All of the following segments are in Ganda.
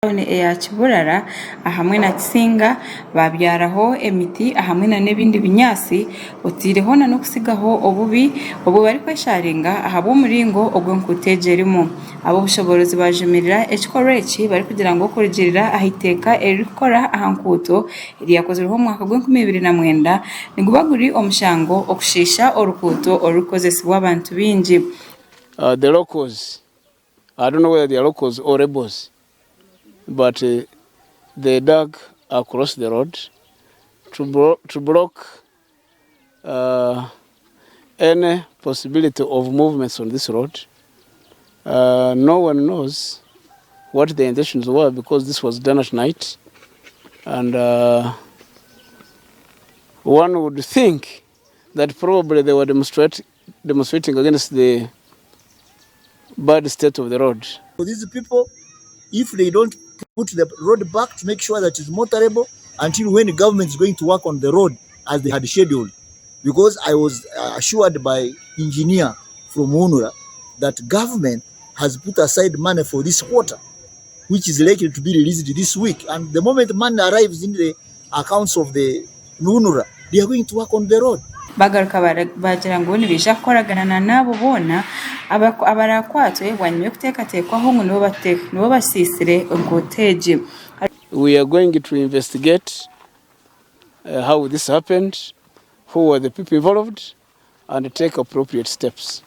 eky'okufubira hamwe na Kisinga babyaraho emiti hamwe na nebindi binyasi otireho na nokusigaho obubi obu bari kwesharinga ahabo muringo ogwenkutejerimo abo bushoborozi bajemerera ekikorwa eki bari kugira ngo kurigirira ahiteka erikora ahankuuto eriyakozerho mu mwaka gw'2009 niguba guri omushango okushisha orukuuto orukozesibwa abantu bingi. The locals, I don't know whether they are locals or rebels, but they dug across the road to block any possibility of movements on this road. No one knows what the intentions were because this was done at night, and one would think that probably they were demonstrating against the bad state of the road. For these people, if they don't put the road back to make sure that it's motorable until when the government is going to work on the road as they had scheduled, because I was assured by engineer from UNRWA that government has put aside money for this quarter, which is likely to be released this week. And the moment money arrives in the accounts of the UNRWA, they are going to work on the road. Bagaruka bagira ngo nibija koragana nabo bona abarakwatwe wanywe kutekatekwaho ngo nibo basisire ngoteje. We are going to investigate how this happened, who were the people involved, and take appropriate steps.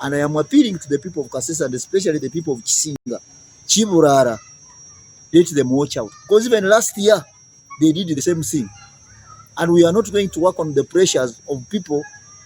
And I am appealing to the people of Kasese and especially the people of Kisinga, Chiburara, let them watch out. Because even last year, they did the same thing. And we are not going to work on the pressures of people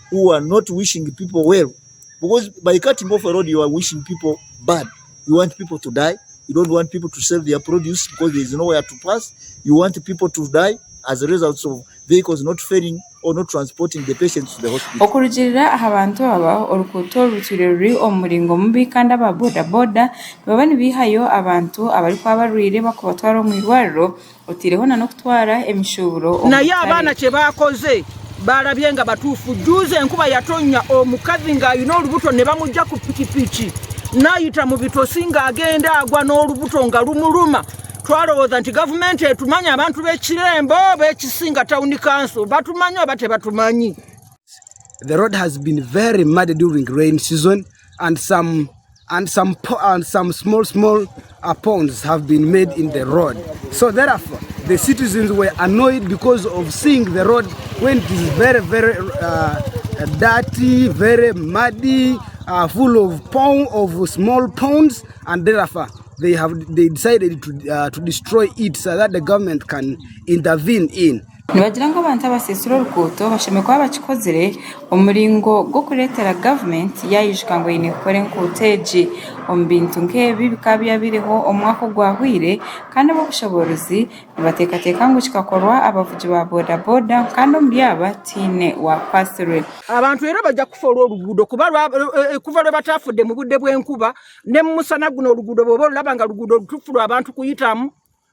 who are not wishing people well. Because by cutting off a road, you are wishing people bad. You want people to die. You don't want people to sell their produce because there is nowhere to pass. You want people to die as a result of vehicles not failing or not transporting the patients to the hospital. Okurugirira abantu aba orukuuto rutureri omuringo mubi kandi aba boda boda baba nibihayo abantu abari kwabarwire bakubatwara mu irwariro otireho na nokutwara emishuburo naye abana kye bakoze barabye nga batuufu juze enkuba yatonya omukazi nga ayina olubuto ne bamujja ku pikipiki nayita mu bitosi nga agenda agwa n'olubuto nga lumuluma. Twalowooza nti gavumenti etumanya abantu b'ekirembo b'ekisinga town council batumanyi oba tebatumanyi. The road has been very muddy during rain season, and some small ponds have been made in the road. So therefore, the citizens were annoyed because of seeing the road when it is very dirty, very muddy, full of small ponds, and therefore they decided to destroy it so that the government can intervene in. Nibagira ngo abantu abasesura rukuto bashemekwa bakikozere omuringo go kuretera government yayishika ngo inekore nkuteji ombintu nkebi bikabya bireho omwako gwahwire kandi abo bushoborozi nibatekateka ngo kikakorwa abavuji ba boda boda kandi muri abatine wa pasire abantu era bajja kufola oluguudo kuva lwe batafudde mu budde bw'enkuba ne mu musana guno oluguudo bwoba olaba nga luguudo lutufulu abantu kuyitamu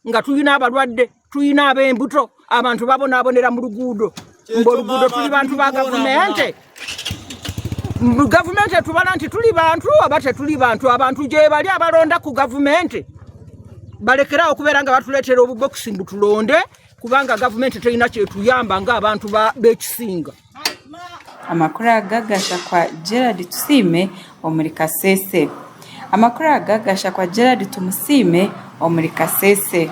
nga tuyina abalwadde tuyina ab'embuto abantu babonaabonera mu luguudo ng'oluguudo tuli bantu ba gavumenti etubala nti tuli bantu oba tetuli bantu abantu gye bali abalonda ku gavumenti balekerawo okubeera nga batuleetera obubokisi mbu tulonde kubanga gavumenti terina kyetuyamba ng'abantu b'ekisinga. Amakuru agagasha kwa Gerard Tusime omuri Kasese. Amakuru agagasha kwa Gerard Tumusime omuri Kasese.